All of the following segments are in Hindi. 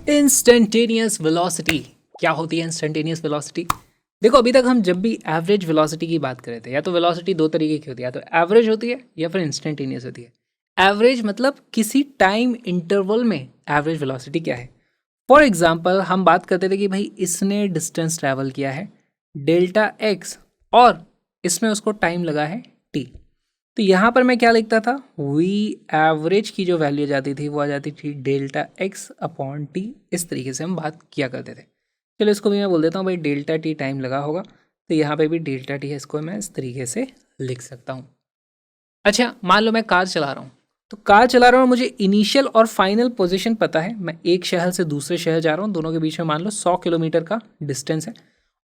Instantaneous velocity. क्या होती है इंस्टेंटेनियस वेलोसिटी? देखो, अभी तक हम जब भी एवरेज वेलोसिटी की बात कर रहे थे, या तो वेलोसिटी दो तरीके की होती है, या तो एवरेज होती है या फिर इंस्टेंटेनियस होती है। एवरेज मतलब किसी टाइम इंटरवल में एवरेज वेलोसिटी क्या है। फॉर एग्जाम्पल हम बात करते थे कि भाई इसने डिस्टेंस ट्रैवल किया है डेल्टा एक्स और इसमें उसको टाइम लगा है टी। तो यहाँ पर मैं क्या लिखता था, वी एवरेज की जो वैल्यू जाती थी वो आ जाती थी डेल्टा एक्स अपॉन टी। इस तरीके से हम बात किया करते थे। चलो इसको भी मैं बोल देता हूँ भाई डेल्टा टी टाइम लगा होगा, तो यहाँ पे भी डेल्टा टी है, इसको मैं इस तरीके से लिख सकता हूँ। अच्छा, मान लो मैं कार चला रहा हूँ, तो कार चला रहा हूँ, मुझे इनिशियल और फाइनल पोजीशन पता है। मैं एक शहर से दूसरे शहर जा रहा हूँ, दोनों के बीच में मान लो 100 किलोमीटर का डिस्टेंस है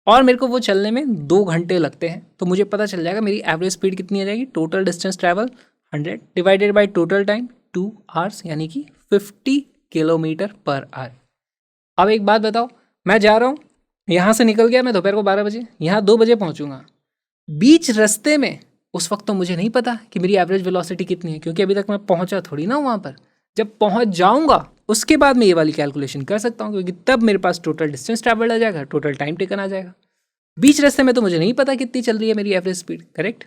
और मेरे को वो चलने में 2 घंटे लगते हैं। तो मुझे पता चल जाएगा मेरी एवरेज स्पीड कितनी आ जाएगी। Total distance travel 100 divided by total time 2 hours, यानी कि 50 किलोमीटर पर आवर। अब एक बात बताओ, मैं जा रहा हूँ, यहाँ से निकल गया मैं दोपहर को 12 बजे, यहाँ 2 बजे पहुँचूंगा। बीच रास्ते में उस वक्त तो मुझे नहीं पता कि मेरी एवरेज वेलोसिटी कितनी है, क्योंकि अभी तक मैं पहुंचा थोड़ी ना वहाँ पर। जब पहुंच जाऊंगा उसके बाद मैं ये वाली कैलकुलेशन कर सकता हूँ, क्योंकि तब मेरे पास टोटल डिस्टेंस ट्रैवल्ड आ जाएगा, टोटल टाइम टेकन आ जाएगा। बीच रास्ते में तो मुझे नहीं पता कितनी चल रही है मेरी एवरेज स्पीड, करेक्ट।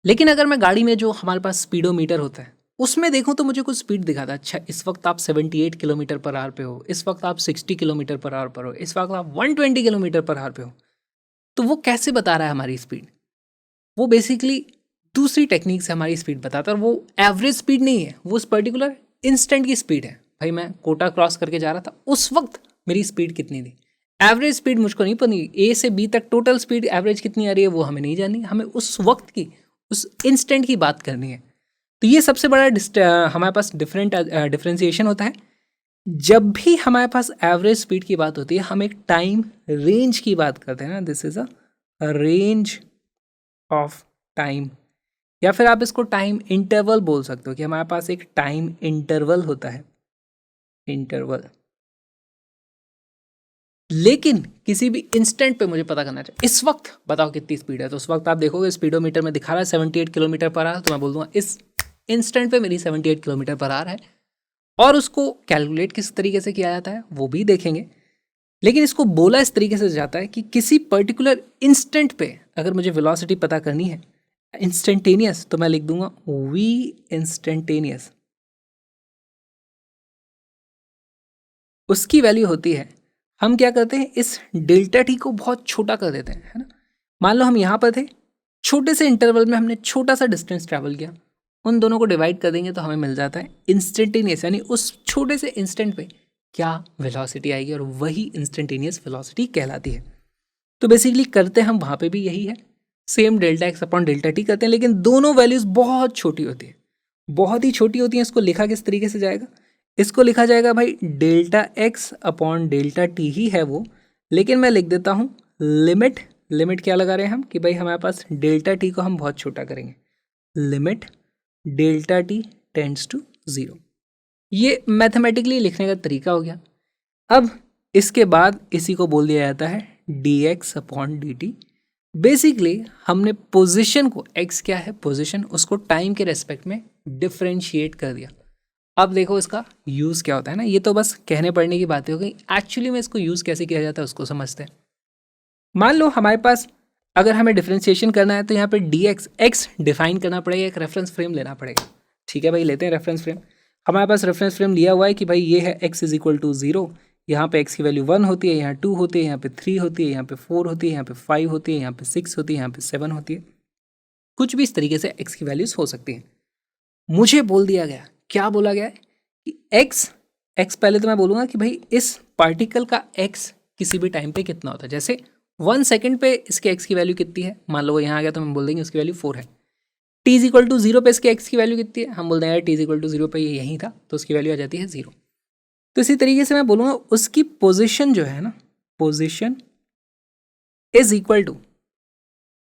लेकिन अगर मैं गाड़ी में जो हमारे पास स्पीडोमीटर होता है उसमें देखूं तो मुझे कुछ स्पीड दिखाता है। अच्छा, इस वक्त आप 78 किलोमीटर पर आवर पे हो, इस वक्त आप 60 किलोमीटर पर आवर पर हो, इस वक्त आप 120 किलोमीटर पर आवर पे हो। तो वो कैसे बता रहा है हमारी स्पीड? वो बेसिकली दूसरी टेक्निक से हमारी स्पीड बताता है, और वो एवरेज स्पीड नहीं है, वो उस पर्टिकुलर इंस्टेंट की स्पीड है। भाई मैं कोटा क्रॉस करके जा रहा था, उस वक्त मेरी स्पीड कितनी थी। एवरेज स्पीड मुझको नहीं पता, ए से बी तक टोटल स्पीड एवरेज कितनी आ रही है वो हमें नहीं जाननी, हमें उस वक्त की, उस इंस्टेंट की बात करनी है। तो ये सबसे बड़ा हमारे पास डिफरेंशिएशन होता है। जब भी हमारे पास एवरेज स्पीड की बात होती है, हम एक टाइम रेंज की बात करते हैं ना, this is a range of time, या फिर आप इसको टाइम इंटरवल बोल सकते हो कि हमारे पास एक टाइम इंटरवल होता है, इंटरवल। लेकिन किसी भी इंस्टेंट पे मुझे पता करना चाहिए इस वक्त बताओ कितनी स्पीड है, तो उस वक्त आप देखोगे स्पीडोमीटर में दिखा रहा है 78 किलोमीटर पर आवर, तो मैं बोल दूंगा इस इंस्टेंट पे मेरी 78 किलोमीटर पर आवर है। और उसको कैलकुलेट किस तरीके से किया जाता है वो भी देखेंगे। लेकिन इसको बोला इस तरीके से जाता है कि किसी पर्टिकुलर इंस्टेंट पे अगर मुझे वेलोसिटी पता करनी है इंस्टेंटेनियस, तो मैं लिख दूंगा वी इंस्टेंटेनियस। उसकी वैल्यू होती है, हम क्या करते हैं इस डेल्टा टी को बहुत छोटा कर देते हैं, है ना। मान लो हम यहाँ पर थे, छोटे से इंटरवल में हमने छोटा सा डिस्टेंस ट्रैवल किया, उन दोनों को डिवाइड कर देंगे तो हमें मिल जाता है इंस्टेंटेनियस, यानी उस छोटे से इंस्टेंट पे क्या वेलोसिटी आएगी, और वही इंस्टेंटेनियस वेलोसिटी कहलाती है। तो बेसिकली करते हम वहाँ पे भी यही है, same delta x upon delta T करते हैं, लेकिन दोनों वैल्यूज बहुत छोटी होती है, बहुत ही छोटी होती हैं। इसको लिखा किस तरीके से जाएगा, इसको लिखा जाएगा भाई delta x upon delta T ही है वो, लेकिन मैं लिख देता हूँ लिमिट। लिमिट क्या लगा रहे हैं हम कि भाई हमारे पास डेल्टा टी को हम बहुत छोटा करेंगे, limit delta T tends to 0। ये मैथमेटिकली लिखने का तरीका हो गया। अब इसके बाद इसी को बोल दिया जाता है D x upon D T. Basically हमने पोजिशन को, एक्स क्या है पोजिशन, उसको टाइम के रेस्पेक्ट में डिफ्रेंशिएट कर दिया। अब देखो इसका यूज़ क्या होता है ना, ये तो बस कहने पढ़ने की बातें हो गई, एक्चुअली में इसको यूज़ कैसे किया जाता है उसको समझते हैं। मान लो हमारे पास अगर हमें डिफ्रेंशिएशन करना है, तो यहाँ पे डी एक्स, एक्स डिफाइन करना पड़ेगा, एक रेफरेंस फ्रेम लेना पड़ेगा। ठीक है भाई, लेते हैं रेफरेंस फ्रेम। हमारे पास रेफरेंस फ्रेम लिया हुआ है कि भाई ये है एक्स इज इक्वल टू 0, यहाँ पे एक्स की वैल्यू 1 होती है, यहाँ 2 होती है, यहाँ पे 3 होती है, यहाँ पे 4 होती है, यहाँ पे 5 होती है, यहाँ पे 6 होती है, यहाँ पे 7 होती है। कुछ भी इस तरीके से एक्स की वैल्यूज हो सकती हैं। मुझे बोल दिया गया, क्या बोला गया है कि एक्स, एक्स पहले तो मैं बोलूँगा कि भाई इस पार्टिकल का एक्स किसी भी टाइम पे कितना होता है। जैसे 1 सेकेंड पे इसके एक्स की वैल्यू कितनी है, मान लो वो यहाँ आ गया तो हम बोल देंगे उसकी वैल्यू 4 है। टी इज इक्वल टू 0 पे इसके एक्स की वैल्यू कितनी है, हम बोल देंगे टी इज इक्वल टू 0 पे ये यहीं था तो उसकी वैल्यू आ जाती है 0। तो इसी तरीके से मैं बोलूँगा उसकी पोजिशन जो है ना, position is equal to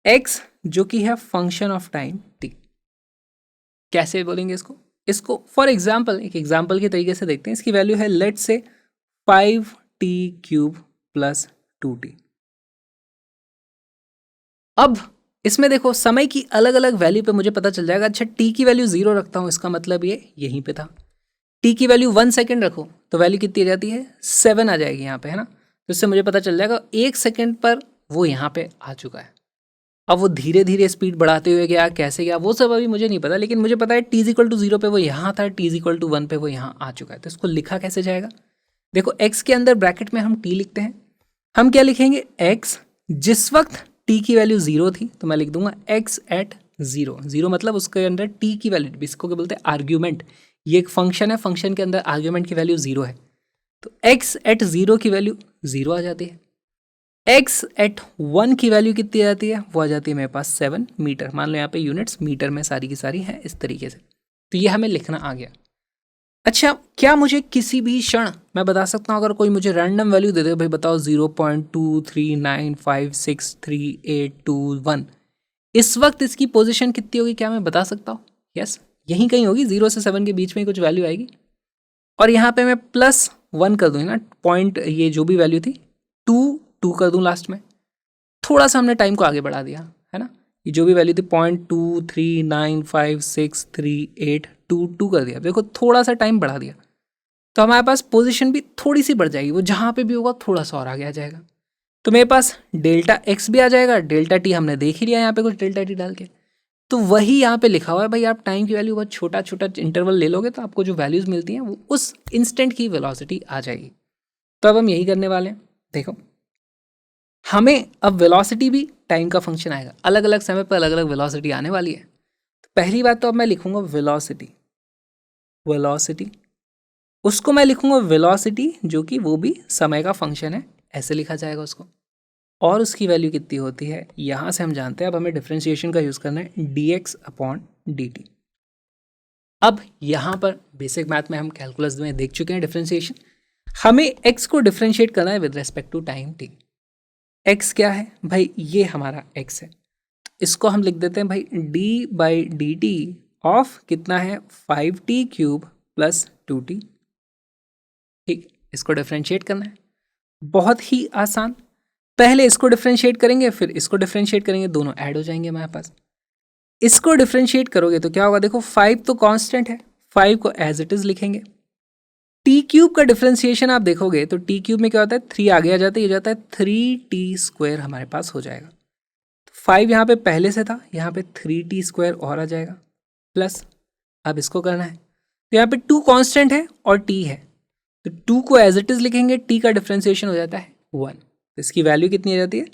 X जो कि है फंक्शन ऑफ टाइम टी। कैसे बोलेंगे इसको, इसको फॉर एग्जाम्पल एक एग्जाम्पल के तरीके से देखते हैं। इसकी वैल्यू है लेट से 5t³ प्लस 2t। अब इसमें देखो समय की अलग अलग वैल्यू पे मुझे पता चल जाएगा। अच्छा, t की वैल्यू 0 रखता हूं, इसका मतलब ये यहीं पे था। टी की वैल्यू 1 सेकेंड रखो तो वैल्यू कितनी आ जाती है 7 आ जाएगी यहाँ पे, है ना। तो इससे मुझे पता चल जाएगा 1 सेकेंड पर वो यहाँ पे आ चुका है। अब वो धीरे धीरे स्पीड बढ़ाते हुए गया, कैसे गया वो सब अभी मुझे नहीं पता, लेकिन मुझे पता है t इक्वल टू 0 पे वो यहाँ था, t इक्वल टू 1 पे वो यहाँ आ चुका है। तो इसको लिखा कैसे जाएगा, देखो x के अंदर ब्रैकेट में हम t लिखते हैं, हम क्या लिखेंगे x जिस वक्त t की वैल्यू 0 थी तो मैं लिख दूंगा x एट 0, 0 मतलब उसके अंदर t की वैल्यू, इसको क्या बोलते हैं आर्ग्यूमेंट, ये एक फंक्शन है, फंक्शन के अंदर आर्ग्यूमेंट की वैल्यू 0 है, तो x एट 0 की वैल्यू 0 आ जाती है। x एट 1 की वैल्यू कितनी आ जाती है, वो आ जाती है मेरे पास 7 मीटर। मान लो यहाँ पे यूनिट्स मीटर में सारी की सारी हैं इस तरीके से, तो ये हमें लिखना आ गया। अच्छा, क्या मुझे किसी भी क्षण मैं बता सकता हूँ, अगर कोई मुझे रैंडम वैल्यू दे दे, भाई बताओ 0.239563821, इस वक्त इसकी पोजीशन कितनी होगी, क्या मैं बता सकता हूँ? यस, यहीं कहीं होगी, 0 से 7 के बीच में कुछ वैल्यू आएगी। और यहाँ पे मैं +1 कर दूँ ना, पॉइंट ये जो भी वैल्यू थी 2 कर दूँ लास्ट में, थोड़ा सा हमने टाइम को आगे बढ़ा दिया, है ना। ये जो भी वैल्यू थी 0.239563822 कर दिया, देखो थोड़ा सा टाइम बढ़ा दिया, तो हमारे पास पोजीशन भी थोड़ी सी बढ़ जाएगी, वो जहाँ पे भी होगा थोड़ा सा और आगे आ जाएगा। तो मेरे पास डेल्टा x भी आ जाएगा, डेल्टा t हमने देख ही लिया यहाँ पे कुछ डेल्टा t डाल के, तो वही यहाँ पे लिखा हुआ है। भाई आप टाइम की वैल्यू बहुत छोटा छोटा इंटरवल ले लोगे तो आपको जो वैल्यूज़ मिलती हैं वो उस इंस्टेंट की वेलोसिटी आ जाएगी। तो अब हम यही करने वाले हैं। देखो, हमें अब वेलोसिटी भी टाइम का फंक्शन आएगा, अलग अलग समय पर अलग अलग वेलोसिटी आने वाली है। तो पहली बात तो अब मैं लिखूंगा वेलोसिटी, उसको मैं लिखूंगा वेलोसिटी जो कि वो भी समय का फंक्शन है, ऐसे लिखा जाएगा उसको। और उसकी वैल्यू कितनी होती है यहाँ से हम जानते हैं। अब हमें डिफरेंशिएशन का यूज़ करना है, dx/dt। अब यहाँ पर बेसिक मैथ में हम कैलकुलस में देख चुके हैं डिफरेंशिएशन, हमें x को डिफरेंशिएट करना है with respect to time t। x क्या है भाई, ये हमारा x है, इसको हम लिख देते हैं भाई d/dt ऑफ कितना है 5t³ + 2t। ठीक, इसको डिफरेंशिएट करना है, बहुत ही आसान। पहले इसको डिफरेंशिएट करेंगे, फिर इसको डिफरेंशिएट करेंगे, दोनों ऐड हो जाएंगे हमारे पास। इसको डिफरेंशिएट करोगे तो क्या होगा, देखो 5 तो कांस्टेंट है, 5 को एज इट इज लिखेंगे। t³ का डिफरेंशिएशन आप देखोगे तो t³ में क्या होता है, 3 आगे आ जाता है, ये जाता है 3t² हमारे पास हो जाएगा। 5 यहाँ पे पहले से था, यहाँ पे 3t² और आ जाएगा, प्लस अब इसको करना है, तो यहाँ पे 2 कांस्टेंट है और t है, तो 2 को एज इट इज लिखेंगे, t का डिफरेंशिएशन हो जाता है 1। इसकी वैल्यू कितनी आ जाती है,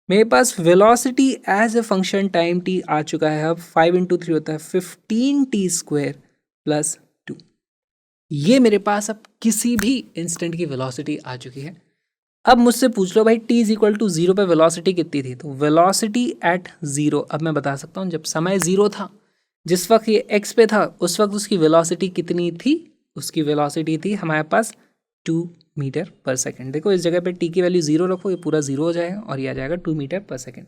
मेरे पास velocity as a function time t आ चुका है। अब 5 × 3 होता है 15t² + 2। ये मेरे पास अब किसी भी इंस्टेंट की वेलोसिटी आ चुकी है। अब मुझसे पूछ लो भाई t इक्वल टू 0 पे वेलोसिटी कितनी थी, तो वेलोसिटी एट 0, अब मैं बता सकता हूँ जब समय 0 था, जिस वक्त ये x पे था उस वक्त उसकी वेलोसिटी कितनी थी, उसकी वेलोसिटी थी हमारे पास 2 मीटर पर सेकेंड। देखो इस जगह पे t की वैल्यू 0 रखो, ये पूरा 0 हो जाएगा और ये आ जाएगा 2 मीटर पर second.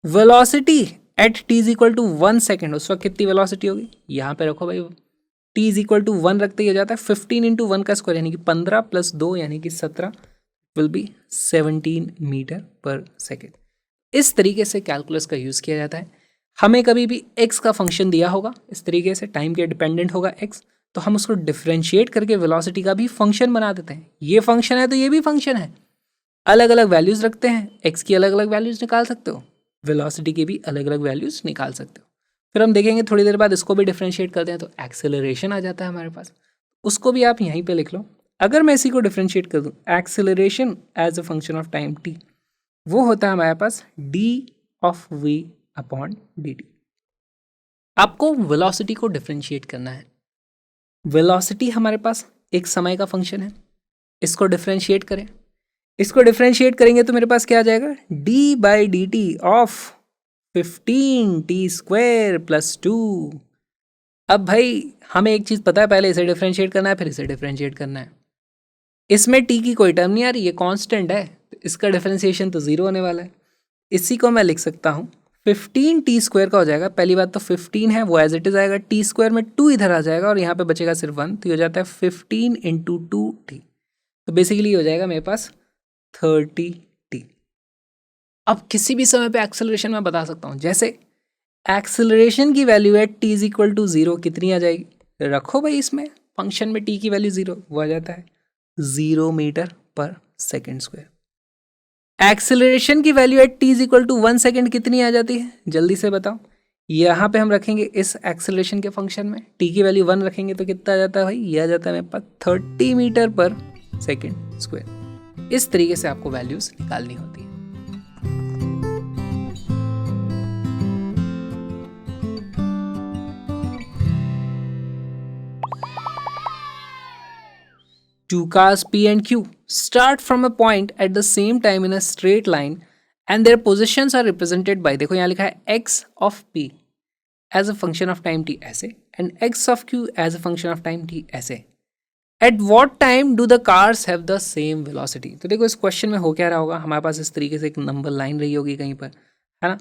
Velocity at t equal to 1 second, उस वक्त कितनी वेलोसिटी होगी, यहाँ पे रखो भाई, t इक्वल टू 1 रखते ही हो जाता है 15 × 1 का स्क्वायर यानी कि 15 + 2 यानी कि 17 विल बी 17 मीटर पर सेकेंड। इस तरीके से कैलकुलस का यूज़ किया जाता है। हमें कभी भी x का फंक्शन दिया होगा, इस तरीके से टाइम के डिपेंडेंट होगा x, तो हम उसको डिफरेंशिएट करके वेलोसिटी का भी फंक्शन बना देते हैं। ये फंक्शन है तो ये भी फंक्शन है, अलग अलग वैल्यूज़ रखते हैं, x की अलग अलग वैल्यूज़ निकाल सकते हो, वेलोसिटी की भी अलग अलग वैल्यूज़ निकाल सकते हो। फिर हम देखेंगे थोड़ी देर बाद इसको भी डिफरेंशिएट करते हैं तो एक्सेलरेशन आ जाता है हमारे पास, उसको भी आप यहीं पे लिख लो। अगर मैं इसी को डिफरेंशिएट कर दूँ, acceleration as a function of time t, वो होता है हमारे पास d/v/dt। आपको वेलोसिटी को डिफरेंशिएट करना है। वेलोसिटी हमारे पास एक समय का फंक्शन है, इसको डिफरेंशिएट करें, इसको डिफरेंशिएट करेंगे तो मेरे पास क्या आ जाएगा, d/dt ऑफ 15t² + 2। अब भाई हमें एक चीज़ पता है, पहले इसे डिफरेंशिएट करना है फिर इसे डिफरेंशिएट करना है। इसमें t की कोई टर्म नहीं आ रही, ये कांस्टेंट है, तो इसका डिफरेंशिएशन तो 0 होने वाला है। इसी को मैं लिख सकता हूँ 15t² का हो जाएगा। पहली बात तो 15 है वो एज इट इज आएगा, t² में 2 इधर आ जाएगा और यहाँ पे बचेगा सिर्फ 1, तो ये हो जाता है 15 × 2t, तो बेसिकली हो जाएगा मेरे पास 30t। अब किसी भी समय पे एक्सेलरेशन मैं बता सकता हूँ, जैसे एक्सेलरेशन की वैल्यू है t इक्वल टू 0 कितनी आ जाएगी, रखो भाई इसमें फंक्शन में टी की वैल्यू 0, वो आ जाता है 0 मीटर पर सेकेंड स्क्वायर। एक्सेलरेशन की value at T is equal to 1 second कितनी आ जाती है, जल्दी से बताओ। यहाँ पे हम रखेंगे इस एक्सेलरेशन के फंक्शन में टी की वैल्यू 1 रखेंगे तो कितना आ जाता है भाई, ये आ जाता है मेरे पास 30 मीटर पर सेकेंड स्क्वायर। इस तरीके से आपको वैल्यूज निकालनी होती है। Two cars P and Q start from a point at the same time in a straight line and their positions are represented by, देखो यहाँ लिखा है x of P as a function of time t ऐसे and x of Q as a function of time t ऐसे। At what time do the cars have the same velocity? तो देखो इस क्वेश्चन में हो क्या रहा होगा, हमारे पास इस तरीके से एक नंबर लाइन रही होगी कहीं पर, है ना,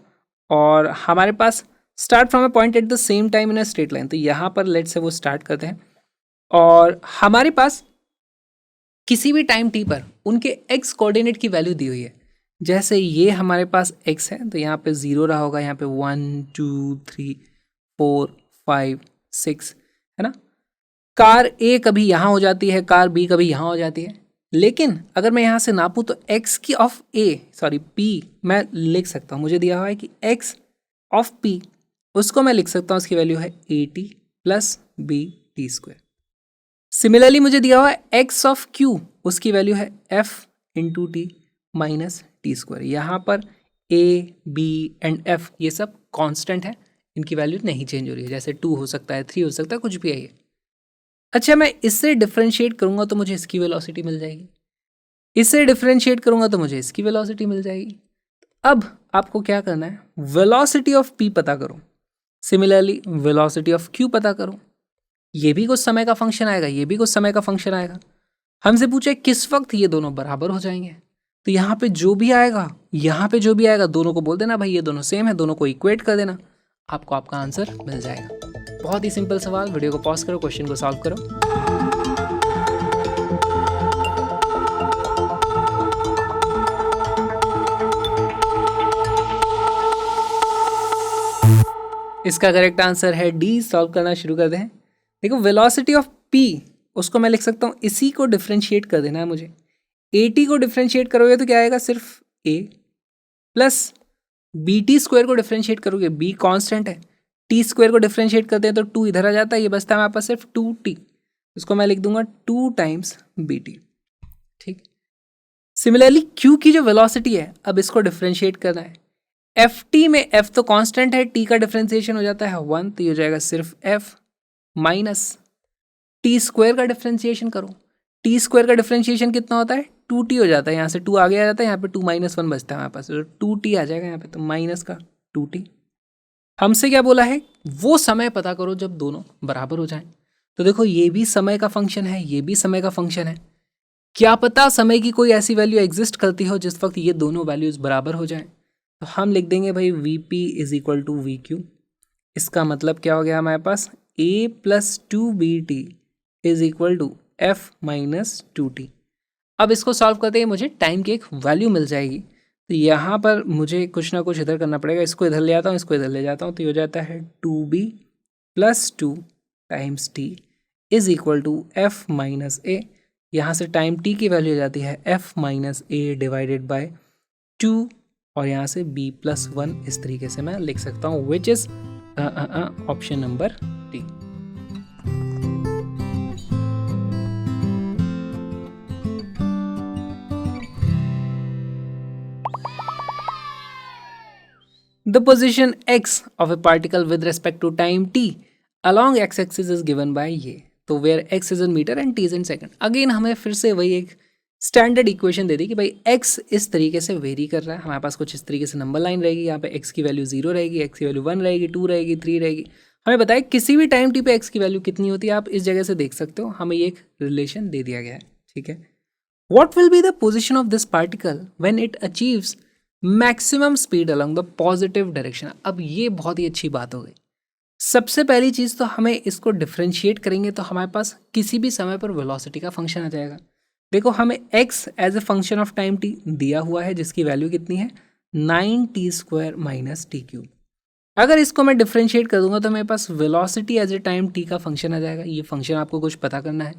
और हमारे पास start from a point at the same time in a straight line, तो यहाँ पर लेट से वो स्टार्ट करते हैं और हमारे पास किसी भी टाइम टी पर उनके x कोऑर्डिनेट की वैल्यू दी हुई है। जैसे ये हमारे पास x है तो यहाँ पे 0 रहा होगा, यहाँ पे 1 2 3 4 5 6, है ना। कार A कभी यहाँ हो जाती है, कार B कभी यहाँ हो जाती है, लेकिन अगर मैं यहाँ से नापूँ तो x की ऑफ P मैं लिख सकता हूँ, मुझे दिया हुआ है कि x ऑफ P उसको मैं लिख सकता हूँ, उसकी वैल्यू है AT plus BT square. Similarly मुझे दिया हुआ है x ऑफ q, उसकी वैल्यू है f into T minus T square. यहाँ पर a b एंड f ये सब कांस्टेंट है, इनकी वैल्यू नहीं चेंज हो रही है, जैसे 2 हो सकता है, 3 हो सकता है, कुछ भी है ये। अच्छा, मैं इससे डिफरेंशिएट करूँगा तो मुझे इसकी वेलोसिटी मिल जाएगी, इससे डिफरेंशिएट करूँगा तो मुझे इसकी वेलोसिटी मिल जाएगी। अब आपको क्या करना है, वेलोसिटी ऑफ p पता करो, सिमिलरली वेलोसिटी ऑफ q पता करो। ये भी कुछ समय का फंक्शन आएगा, ये भी कुछ समय का फंक्शन आएगा। हमसे पूछे किस वक्त ये दोनों बराबर हो जाएंगे, तो यहाँ पे जो भी आएगा, यहाँ पे जो भी आएगा, दोनों को बोल देना भाई ये दोनों सेम है, दोनों को इक्वेट कर देना, आपको आपका आंसर मिल जाएगा। बहुत ही सिंपल सवाल, वीडियो को पॉज करो, क्वेश्चन को सॉल्व करो। इसका करेक्ट आंसर है डी। सॉल्व करना शुरू कर दें। देखो वेलोसिटी ऑफ p उसको मैं लिख सकता हूँ, इसी को डिफरेंशिएट कर देना है मुझे। AT को डिफरेंशिएट करोगे तो क्या आएगा, सिर्फ a प्लस BT स्क्वायर को डिफरेंशिएट करोगे, b कांस्टेंट है, t स्क्वायर को डिफरेंशिएट करते हैं तो 2 इधर आ जाता है, ये बचता है हमारे पास सिर्फ 2t, उसको मैं लिख दूंगा 2 टाइम्स BT। ठीक, सिमिलरली q की जो वेलोसिटी है, अब इसको डिफरेंशिएट करना है। ft में f तो कांस्टेंट है, t का डिफरेंशिएशन हो जाता है 1, तो ये हो जाएगा सिर्फ f माइनस टी स्क्वायर का डिफरेंशिएशन करो, टी स्क्वायर का डिफरेंशिएशन कितना होता है, 2t हो जाता है, यहाँ से 2 आगे आ जाता है, यहाँ पे 2 माइनस 1 बचता है हमारे पास, तो 2t आ जाएगा यहाँ पे, तो माइनस का 2t। हमसे क्या बोला है, वो समय पता करो जब दोनों बराबर हो जाएं। तो देखो ये भी समय का फंक्शन है, ये भी समय का फंक्शन है, क्या पता समय की कोई ऐसी वैल्यू एग्जिस्ट करती हो जिस वक्त ये दोनों वैल्यूज बराबर हो जाएं। तो हम लिख देंगे भाई Vp is equal to VQ। इसका मतलब क्या हो गया हमारे पास, a plus 2BT is equal to f minus 2t। अब इसको सॉल्व करते हैं मुझे टाइम की एक वैल्यू मिल जाएगी, तो यहाँ पर मुझे कुछ ना कुछ इधर करना पड़ेगा, इसको इधर ले आता हूँ, इसको इधर ले जाता हूँ, तो ये हो जाता है 2b plus 2 times t is equal to f minus a। यहाँ से टाइम t की वैल्यू हो जाती है f minus a divided by 2, और यहाँ से b प्लस 1, इस तरीके से मैं लिख सकता हूँ, which is option number D. The position x of a particle with respect to time t along x-axis is given by ये, तो where x is in meter and t is in second। Again हमें फिर से वही एक स्टैंडर्ड इक्वेशन दे दी कि भाई x इस तरीके से वेरी कर रहा है, हमारे पास कुछ इस तरीके से नंबर लाइन रहेगी, यहाँ पे x की वैल्यू 0 रहेगी, x की वैल्यू 1 रहेगी, 2 रहेगी, 3 रहेगी। हमें बताया किसी भी टाइम t पे x की वैल्यू कितनी होती है, आप इस जगह से देख सकते हो, हमें ये एक रिलेशन दे दिया गया है। ठीक है, what will be the position of this particle when it achieves maximum speed along the positive direction. अब ये बहुत ही अच्छी बात हो गई। सबसे पहली चीज़ तो हमें इसको डिफ्रेंशिएट करेंगे तो हमारे पास किसी भी समय पर वेलोसिटी का फंक्शन आ जाएगा। देखो हमें x as a function of time t दिया हुआ है, जिसकी वैल्यू कितनी है 9t² माइनस टी क्यूब। अगर इसको मैं डिफरेंशिएट कर दूंगा तो मेरे पास velocity as a time T का फंक्शन आ जाएगा। ये फंक्शन आपको कुछ पता करना है।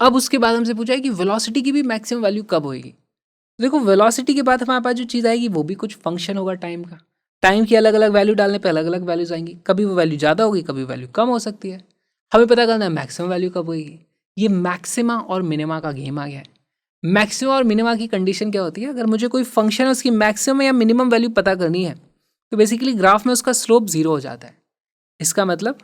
अब उसके बाद हमसे पूछा है कि वेलोसिटी की भी मैक्सिमम वैल्यू कब होगी। देखो वेलोसिटी के बाद हमारे पास जो चीज़ आएगी वो भी कुछ फंक्शन होगा टाइम का। टाइम की अलग अलग वैल्यू डालने पे अलग अलग वैल्यूज आएंगी। कभी वो वैल्यू ज़्यादा होगी, कभी वैल्यू कम हो सकती है। हमें पता करना है मैक्सिमम वैल्यू कब होगी। ये मैक्सिमा और मिनिमा का गेम आ गया है। मैक्सिमम और मिनिमा की कंडीशन क्या होती है, अगर मुझे कोई फंक्शन है उसकी मैक्सिमम या मिनिमम वैल्यू पता करनी है तो बेसिकली ग्राफ में उसका स्लोप जीरो हो जाता है। इसका मतलब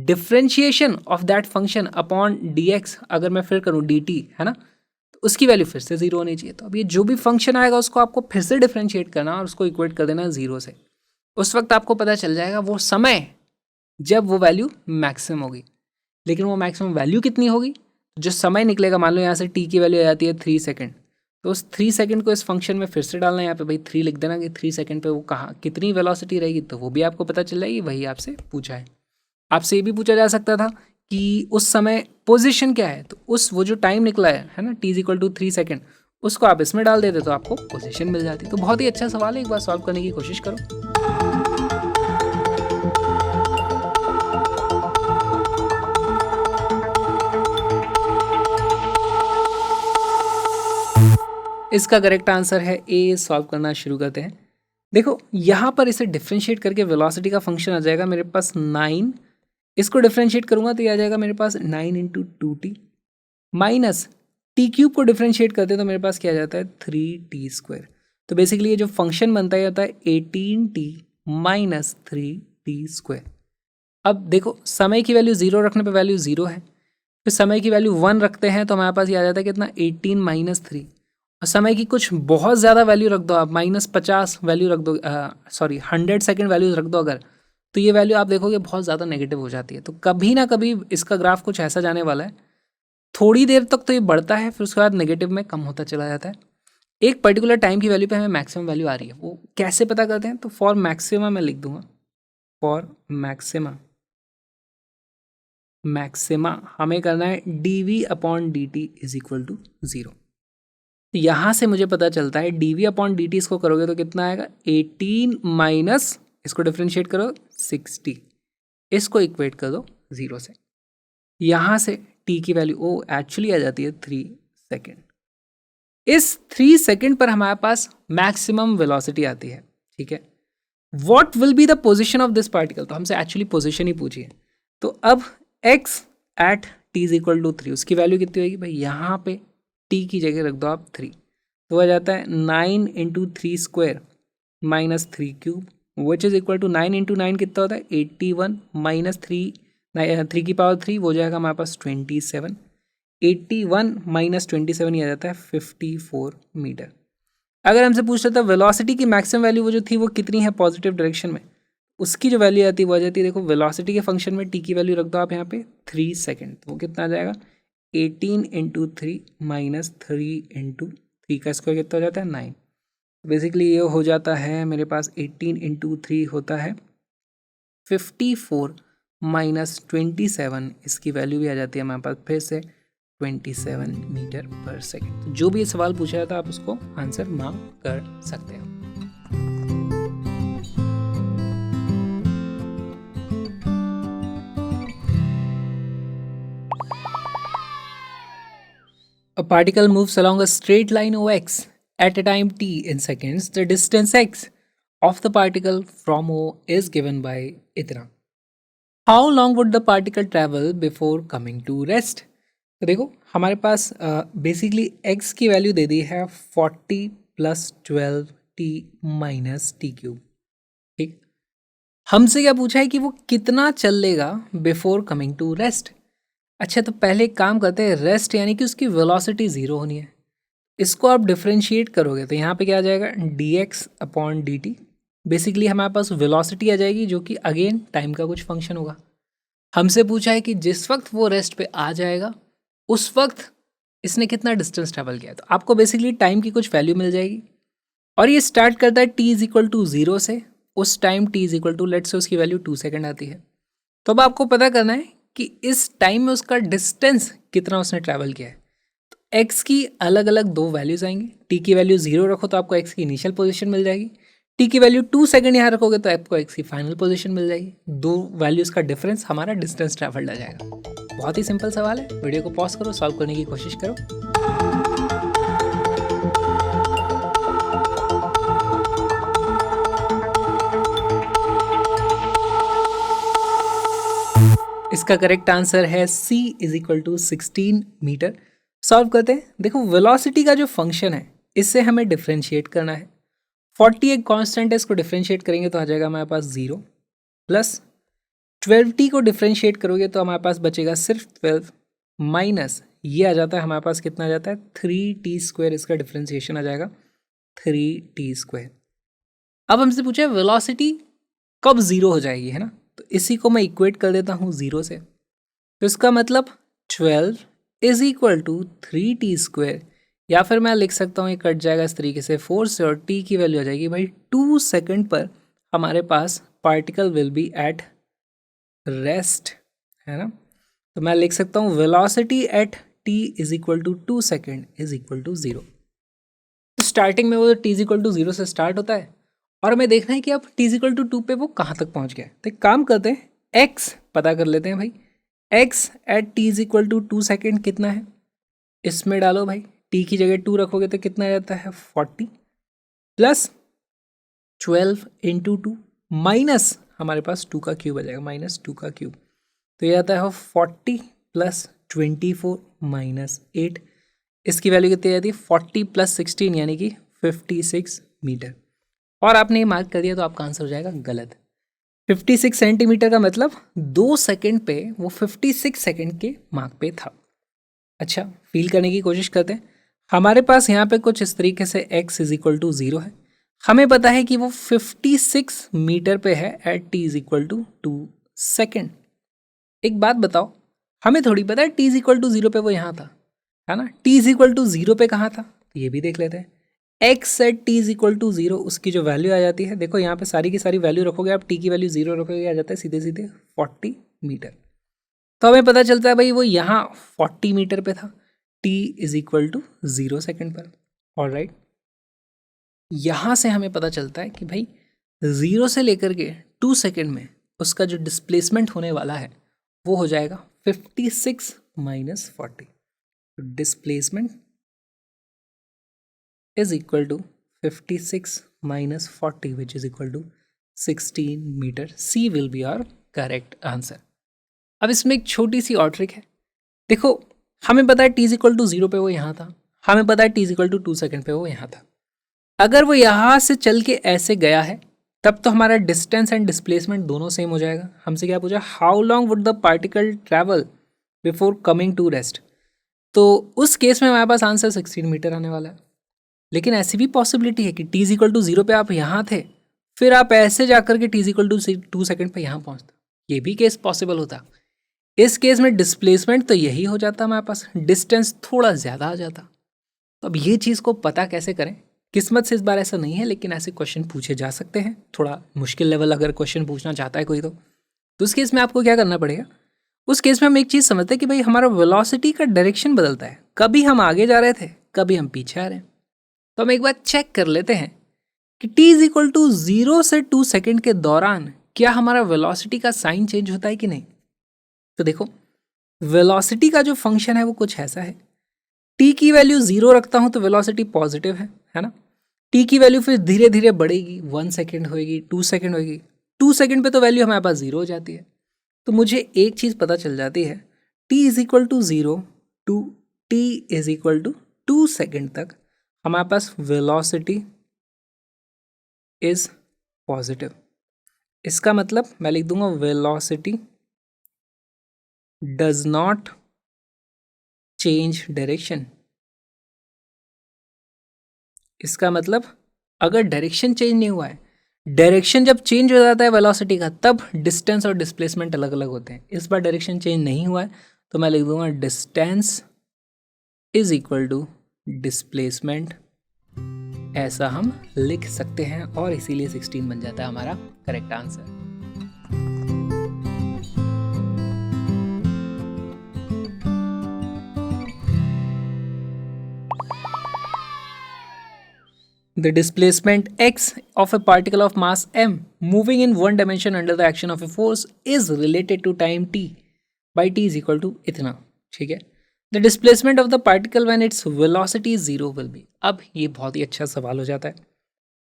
differentiation of that function upon D x अगर मैं फिर करूँ डी टी, है ना, तो उसकी वैल्यू फिर से जीरो होनी चाहिए। तो अब ये जो भी फंक्शन आएगा उसको आपको फिर से डिफ्रेंशिएट करना और उसको इक्वेट कर देना जीरो से। उस वक्त आपको पता चल जाएगा वो समय जब वो वैल्यू मैक्सिमम होगी। लेकिन वो मैक्सिमम वैल्यू कितनी होगी, जो समय निकलेगा, मान लो यहाँ से टी की वैल्यू आ जाती है 3 सेकेंड, तो उस 3 सेकेंड को इस फंक्शन में फिर से डालना है। यहाँ पे भाई 3 लिख देना कि 3 सेकेंड पे वो कहाँ कितनी वेलोसिटी रहेगी, तो वो भी आपको पता चल जाएगी। वही आपसे पूछा है। आपसे ये भी पूछा जा सकता था कि उस समय पोजीशन क्या है, तो उस वो जो टाइम निकला है ना, t इक्वल टू 3 सेकेंड, उसको आप इसमें डाल देते तो आपको पोजीशन मिल जाती। तो बहुत ही अच्छा सवाल है, एक बार सॉल्व करने की कोशिश करो। इसका करेक्ट आंसर है ए। सॉल्व करना शुरू करते हैं। देखो यहाँ पर इसे डिफ्रेंशिएट करके वेलोसिटी का फंक्शन आ जाएगा मेरे पास 9। इसको डिफ्रेंशिएट करूंगा तो ये आ जाएगा मेरे पास 9 into 2t minus T cube को डिफ्रेंशिएट करते हैं तो मेरे पास क्या आ जाता है 3t²। तो बेसिकली ये जो फंक्शन बनता है होता है 18t माइनस 3t²। अब देखो समय की वैल्यू 0 रखने पे वैल्यू 0 है, फिर समय की वैल्यू 1 रखते हैं तो हमारे पास ये आ जाता है कितना 18 माइनस 3। और समय की कुछ बहुत ज़्यादा वैल्यू रख दो आप, -50 वैल्यू रख दो, सॉरी 100 सेकेंड वैल्यूज रख दो अगर, तो ये वैल्यू आप देखोगे बहुत ज़्यादा नेगेटिव हो जाती है। तो कभी ना कभी इसका ग्राफ कुछ ऐसा जाने वाला है, थोड़ी देर तक तो ये बढ़ता है फिर उसके बाद नेगेटिव में कम होता चला जाता है। एक पर्टिकुलर टाइम की वैल्यू पे हमें मैक्सिमम वैल्यू आ रही है, वो कैसे पता करते हैं, तो फॉर मैक्सिमा मैं लिख दूंगा, फॉर मैक्सिमा हमें करना है dv upon dt is equal to 0। यहाँ से मुझे पता चलता है dv अपॉन dt इसको करोगे तो कितना आएगा 18 माइनस, इसको डिफ्रेंशिएट करो 60, इसको इक्वेट कर दो 0 से। यहाँ से t की वैल्यू ओ एक्चुअली आ जाती है 3 सेकेंड। इस 3 सेकेंड पर हमारे पास मैक्सिमम वेलोसिटी आती है। ठीक है, what will be the position of this particle, तो हमसे एक्चुअली पोजीशन ही पूछी है। तो अब x at t is equal to 3, उसकी वैल्यू कितनी होगी भाई, यहाँ पे t की जगह रख दो आप 3, तो आ जाता है 9 into 3² minus 3 cube, which is equal to 9 into 9 कितना होता है 81 माइनस 3 की पावर 3 वो जाएगा हमारे पास 27। 81 माइनस 27 ये आ जाता है 54 मीटर। अगर हमसे पूछ रहा था वेलोसिटी की मैक्सिमम वैल्यू वो जो थी वो कितनी है पॉजिटिव डायरेक्शन में, उसकी जो वैल्यू आती है वो आ जाती है, देखो वेलोसिटी के फंक्शन में टी की वैल्यू रख दो आप यहाँ पे 3 सेकेंड, तो वो कितना आ जाएगा 18 इंटू 3 माइनस 3 इंटू 3 का स्क्वायर कितना हो जाता है 9। बेसिकली ये हो जाता है मेरे पास 18 इंटू 3 होता है 54 माइनस 27, इसकी वैल्यू भी आ जाती है हमारे पास फिर से 27 मीटर पर सेकेंड। तो जो भी ये सवाल पूछा था आप उसको आंसर मांग कर सकते हैं। A particle moves along a straight line OX at a time t in seconds. The distance x of the particle from O is given by इतना. How long would the particle travel before coming to rest? तो देखो हमारे पास बेसिकली x की वैल्यू दे दी है 40 plus 12t minus T cube. ठीक, हमसे क्या पूछा है कि वो कितना चल लेगा बिफोर कमिंग टू रेस्ट। अच्छा तो पहले एक काम करते हैं, रेस्ट यानी कि उसकी वेलोसिटी 0 होनी है, इसको आप डिफ्रेंशिएट करोगे तो यहाँ पे क्या आ जाएगा dx अपॉन dt। बेसिकली हमारे पास वेलोसिटी आ जाएगी जो कि अगेन टाइम का कुछ फंक्शन होगा। हमसे पूछा है कि जिस वक्त वो रेस्ट पे आ जाएगा उस वक्त इसने कितना डिस्टेंस ट्रैवल किया, तो आपको बेसिकली टाइम की कुछ वैल्यू मिल जाएगी और ये स्टार्ट करता है t इज इक्वल टू 0 से। उस time t is equal to late से उसकी वैल्यू 2 सेकेंड आती है। तो अब आपको पता करना है कि इस टाइम में उसका डिस्टेंस कितना उसने ट्रैवल किया है। तो x की अलग अलग दो वैल्यूज आएंगी, t की वैल्यू 0 रखो तो आपको x की इनिशियल पोजीशन मिल जाएगी, टी की वैल्यू 2 सेकंड यहाँ रखोगे तो आपको एक्स की फाइनल पोजीशन मिल जाएगी। दो वैल्यूज़ का डिफरेंस हमारा डिस्टेंस ट्रैवल्ड आ जाएगा। बहुत ही सिंपल सवाल है। वीडियो को पॉज करो, सॉल्व करने की कोशिश करो। इसका करेक्ट आंसर है C is equal to 16 metre. Solve करते हैं। देखो वेलोसिटी का जो फंक्शन है इससे हमें डिफ्रेंशिएट करना है। 40 एक कांस्टेंट है, इसको डिफ्रेंशिएट करेंगे तो आ जाएगा हमारे पास 0 प्लस 12t को डिफ्रेंशिएट करोगे तो हमारे पास बचेगा सिर्फ 12 माइनस ये आ जाता है हमारे पास कितना आ जाता है 3t²। इसका डिफ्रेंशिएशन आ जाएगा 3t²। अब हमसे पूछा है वेलोसिटी कब 0 हो जाएगी, है ना। तो इसी को मैं इक्वेट कर देता हूँ 0 से। तो इसका मतलब 12 इज इक्वल टू 3t², या फिर मैं लिख सकता हूँ ये कट जाएगा इस तरीके से 4 से, और t की वैल्यू आ जाएगी भाई 2 सेकंड पर हमारे पास particle will be at rest, है ना। तो मैं लिख सकता हूँ velocity at t is equal to 2 second is equal to 0। तो स्टार्टिंग में वो t इज इक्वल टू 0 से स्टार्ट होता है और हमें देखना है कि अब t इज इक्वल टू 2 पे वो कहाँ तक पहुँच गया। तो एक काम करते हैं, x पता कर लेते हैं भाई। x at t is equal to 2 second कितना है, इसमें डालो भाई। t की जगह 2 रखोगे तो कितना आ जाता है 40 प्लस 12 इंटू 2 माइनस हमारे पास 2 का क्यूब आ जाएगा, माइनस 2 का क्यूब। तो ये आता है 40 प्लस 24 माइनस 8। इसकी वैल्यू कितनी आती है 40 प्लस 16 यानी कि 56 मीटर। और आपने ये मार्क कर दिया तो आपका आंसर हो जाएगा गलत। 56 सेंटीमीटर का मतलब 2 सेकंड पे वो 56 सेकंड के मार्क पे था। अच्छा, फील करने की कोशिश करते हैं। हमारे पास यहाँ पे कुछ इस तरीके से x इज इक्वल टू 0 है। हमें पता है कि वो 56 मीटर पे है at t is equal to 2 second. एक बात बताओ, हमें थोड़ी पता है t इज इक्वल टू 0 पे वो यहाँ था, है ना। t इज इक्वल टू 0 पे कहाँ था ये भी देख लेते हैं। x at t is equal to 0 उसकी जो वैल्यू आ जाती है, देखो यहाँ पे सारी की सारी वैल्यू रखोगे आप, t की वैल्यू 0 रखोगे आ जाता है सीधे सीधे 40 मीटर। तो हमें पता चलता है भाई वो यहाँ 40 मीटर पे था, t is equal to 0 second पर। ऑलराइट, यहाँ से हमें पता चलता है कि भाई 0 से लेकर के 2 सेकेंड में उसका जो डिस्प्लेसमेंट होने वाला है वो हो जाएगा 56 minus 40। Displacement is equal to 56 minus 40 which is equal to 16 meter. C will be our correct answer. अब इसमें एक छोटी सी और ट्रिक है। देखो हमें पता है t is equal to 0 पे वो यहाँ था, हमें पता है t is equal to 2 second पे वो यहाँ था। अगर वो यहाँ से चल के ऐसे गया है तब तो हमारा डिस्टेंस एंड डिस्प्लेसमेंट दोनों सेम हो जाएगा। हमसे क्या पूछा, how long would the particle travel before coming to rest. तो उस केस में हमारे पास आंसर 16 मीटर आने वाला है। लेकिन ऐसी भी पॉसिबिलिटी है कि t इज इक्वल टू 0 पे आप यहाँ थे, फिर आप ऐसे जाकर के t is equal to 2 second पे यहाँ पहुँचता, ये भी केस पॉसिबल होता। इस केस में डिस्प्लेसमेंट तो यही हो जाता हमारे पास, डिस्टेंस थोड़ा ज़्यादा आ जाता। तो अब ये चीज़ को पता कैसे करें, किस्मत से इस बार ऐसा नहीं है, लेकिन ऐसे क्वेश्चन पूछे जा सकते हैं। थोड़ा मुश्किल लेवल अगर क्वेश्चन पूछना चाहता है कोई तो उस केस में आपको क्या करना पड़ेगा, उस केस में हम एक चीज़ समझते हैं कि भाई हमारा वेलोसिटी का डायरेक्शन बदलता है। कभी हम आगे जा रहे थे, कभी हम पीछे आ रहे हैं। तो हम एक बार चेक कर लेते हैं कि t इज इक्वल टू 0 से 2 सेकेंड के दौरान क्या हमारा वेलोसिटी का साइन चेंज होता है कि नहीं। तो देखो वेलोसिटी का जो फंक्शन है वो कुछ ऐसा है, t की वैल्यू 0 रखता हूं तो वेलोसिटी पॉजिटिव है ना। t की वैल्यू फिर धीरे धीरे बढ़ेगी, 1 सेकेंड होएगी, 2 सेकेंड होएगी, 2 सेकेंड पे तो वैल्यू हमारे पास 0 हो जाती है। तो मुझे एक चीज़ पता चल जाती है, t is equal to 0 to t is equal to 2 second तक हमारे पास वेलोसिटी इज पॉजिटिव। इसका मतलब मैं लिख दूंगा velocity does not change direction. इसका मतलब अगर डायरेक्शन चेंज नहीं हुआ है, डायरेक्शन जब चेंज हो जाता है वेलोसिटी का तब डिस्टेंस और डिस्प्लेसमेंट अलग अलग होते हैं। इस बार डायरेक्शन चेंज नहीं हुआ है तो मैं लिख दूंगा distance is equal to displacement. ऐसा हम लिख सकते हैं और इसीलिए 16 बन जाता है हमारा correct answer. the displacement x of a particle of mass m moving in one dimension under the action of a force is related to time t by t is equal to इतना, ठीक है. The displacement of the particle when its velocity is 0 will be. अब ये बहुत ही अच्छा सवाल हो जाता है.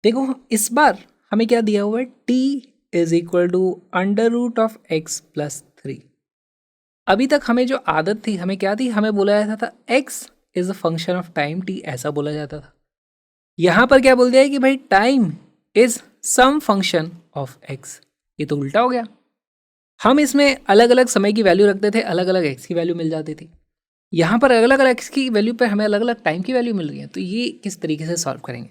देखो इस बार हमें क्या दिया हुआ है, t is equal to under root of x plus 3. अभी तक हमें जो आदत थी हमें क्या थी, हमें बोला जाता था x is a function of time t, ऐसा बोला जाता था. यहाँ पर क्या बोल दिया है कि भाई time is some function of x. ये तो उल्टा हो गया. हम इसमें अलग अलग समय की वैल्यू रखते थे, अलग अलग x की वैल्यू मिल जाती थी. यहाँ पर अलग अलग x की वैल्यू पर हमें अलग अलग टाइम की वैल्यू मिल रही है. तो ये किस तरीके से सॉल्व करेंगे.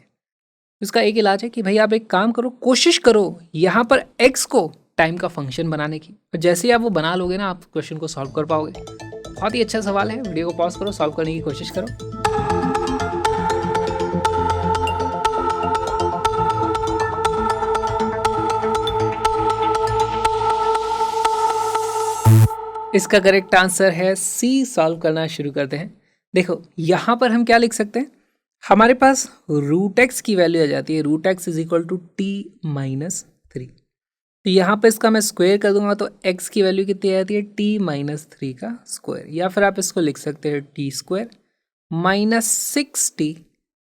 इसका एक इलाज है कि भाई आप एक काम करो, कोशिश करो यहाँ पर x को टाइम का फंक्शन बनाने की, और जैसे ही आप वो बना लोगे ना आप क्वेश्चन को सॉल्व कर पाओगे. बहुत ही अच्छा सवाल है. वीडियो को पॉज करो, सॉल्व करने की कोशिश करो. इसका करेक्ट आंसर है सी. सॉल्व करना शुरू करते हैं. देखो यहाँ पर हम क्या लिख सकते हैं, हमारे पास रूट एक्स की वैल्यू आ जाती है. Root x is equal to t minus 3. तो यहाँ पे इसका मैं स्क्वायर कर दूंगा तो x की वैल्यू कितनी आ जाती है, t माइनस 3 का स्क्वायर. या फिर आप इसको लिख सकते हैं T square minus 6t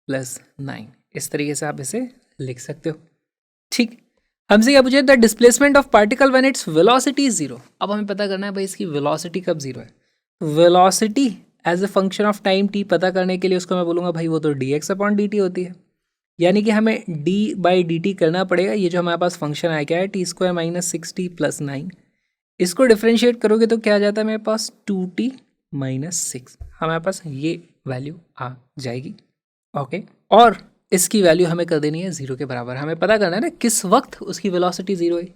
plus 9. इस तरीके से आप इसे लिख सकते हो. ठीक, हमसे क्या पूछा, the displacement of particle when its velocity is 0. अब हमें पता करना है भाई इसकी वेलोसिटी कब 0 है. Velocity as a function of time t पता करने के लिए उसको मैं बोलूँगा भाई वो तो dx अपॉन dt होती है. यानी कि हमें d बाई डी टी करना पड़ेगा. ये जो हमारे पास फंक्शन आया क्या है, T square minus 6t plus 9. इसको डिफ्रेंशिएट करोगे तो क्या आ जाता है मेरे पास, 2t माइनस 6. हमारे पास ये वैल्यू आ जाएगी. ओके, और इसकी वैल्यू हमें कर देनी है 0 के बराबर. हमें पता करना है ना किस वक्त उसकी वेलोसिटी 0 है.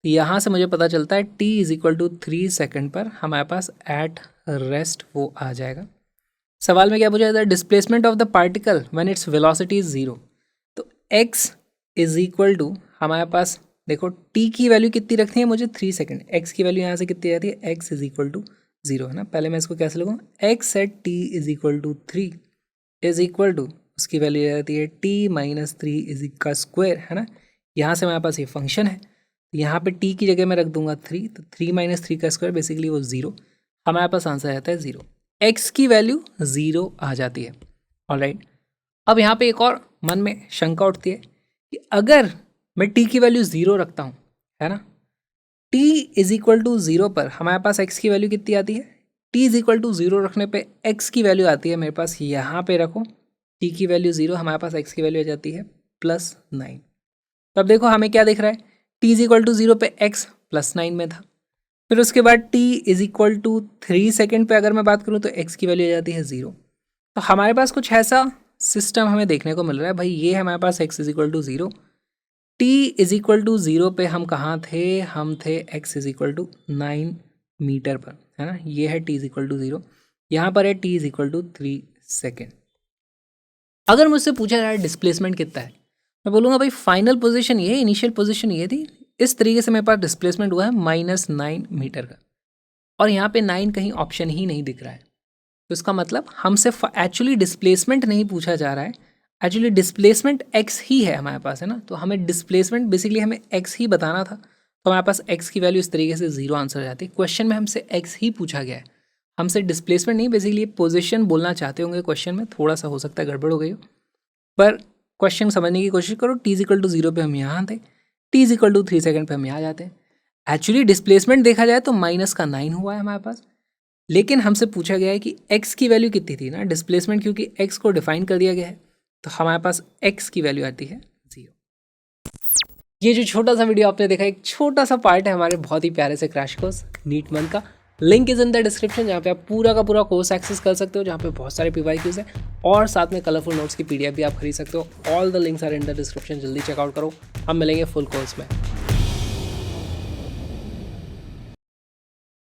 यहाँ से मुझे पता चलता है t is equal to 3 second पर हमारे पास एट रेस्ट वो आ जाएगा. सवाल में क्या पूछा जाता है, displacement of the particle when its velocity is 0. तो x इज इक्वल टू हमारे पास देखो t की वैल्यू कितनी रखनी है मुझे, 3 सेकेंड. x की वैल्यू यहाँ से कितनी आती है, x इज इक्वल टू 0 है ना. पहले मैं इसको कैसे लिखूँ, x at t is equal to 3 is equal to उसकी वैल्यू आती है t माइनस 3 इज का स्क्वायर है ना. यहाँ से हमारे पास ये फंक्शन है, यहाँ पे t की जगह मैं रख दूंगा 3, तो 3 माइनस 3 का स्क्वायर बेसिकली वो 0. हमारे पास आंसर आता है 0. x की वैल्यू 0 आ जाती है. ऑलराइट, अब यहाँ पे एक और मन में शंका उठती है कि अगर मैं t की वैल्यू 0 रखता हूँ है ना, t इज इक्वल टू 0 पर हमारे पास x की वैल्यू कितनी आती है, t इज इक्वल टू 0 रखने पे x की वैल्यू आती है मेरे पास, यहाँ पे रखो t की वैल्यू 0, हमारे पास x की वैल्यू आ जाती है प्लस 9. तो अब देखो हमें क्या दिख रहा है, t इज इक्वल टू 0 पे x प्लस 9 में था. फिर उसके बाद t is equal to 3 second पे अगर मैं बात करूँ तो x की वैल्यू आ जाती है 0. तो हमारे पास कुछ ऐसा सिस्टम हमें देखने को मिल रहा है. भाई ये हमारे पास x is equal to 0, t is equal to 0 पे हम कहाँ थे, हम थे x is equal to 9 metre पर है ना. ये है t इज इक्वल टू 0, यहाँ पर है t is equal to 3 second. अगर मुझसे पूछा जाए डिस्प्लेसमेंट कितना है, मैं बोलूँगा भाई फाइनल पोजीशन ये, इनिशियल पोजीशन ये थी. इस तरीके से मेरे पास डिस्प्लेसमेंट हुआ है -9 मीटर का, और यहाँ पे 9 कहीं ऑप्शन ही नहीं दिख रहा है. तो इसका मतलब हमसे एक्चुअली डिस्प्लेसमेंट नहीं पूछा जा रहा है, एक्चुअली डिस्प्लेसमेंट x ही है हमारे पास है ना. तो हमें डिस्प्लेसमेंट बेसिकली हमें x ही बताना था, तो हमारे पास x की वैल्यू इस तरीके से 0 आंसर जाती है. क्वेश्चन में हमसे x ही पूछा गया है, हमसे डिस्प्लेसमेंट नहीं. बेसिकली पोजीशन बोलना चाहते होंगे क्वेश्चन में, थोड़ा सा हो सकता है गड़बड़ हो गई हो, पर क्वेश्चन समझने की कोशिश करो. t इज इक्वल टू 0 पे हम यहाँ थे, t is equal to 3 second पे हम यहाँ जाते हैं. एक्चुअली डिस्प्लेसमेंट देखा जाए तो माइनस का 9 हुआ है हमारे पास, लेकिन हमसे पूछा गया है कि x की वैल्यू कितनी थी ना. डिस्प्लेसमेंट क्योंकि x को डिफाइन कर दिया गया है, तो हमारे पास x की वैल्यू आती है 0. ये जो छोटा सा वीडियो आपने देखा, एक छोटा सा पार्ट है हमारे बहुत ही प्यारे से क्रैश कोर्स नीट मंथ का. Link is in the description, जहाँ पे आप पूरा का पूरा कोर्स एक्सेस कर सकते हो, जहाँ पे बहुत सारे PYQs है और साथ में कलरफुल नोट्स की PDF भी आप खरीद सकते हो. All the links are in the description, जल्दी चेकआउट करो. हम मिलेंगे फुल कोर्स में.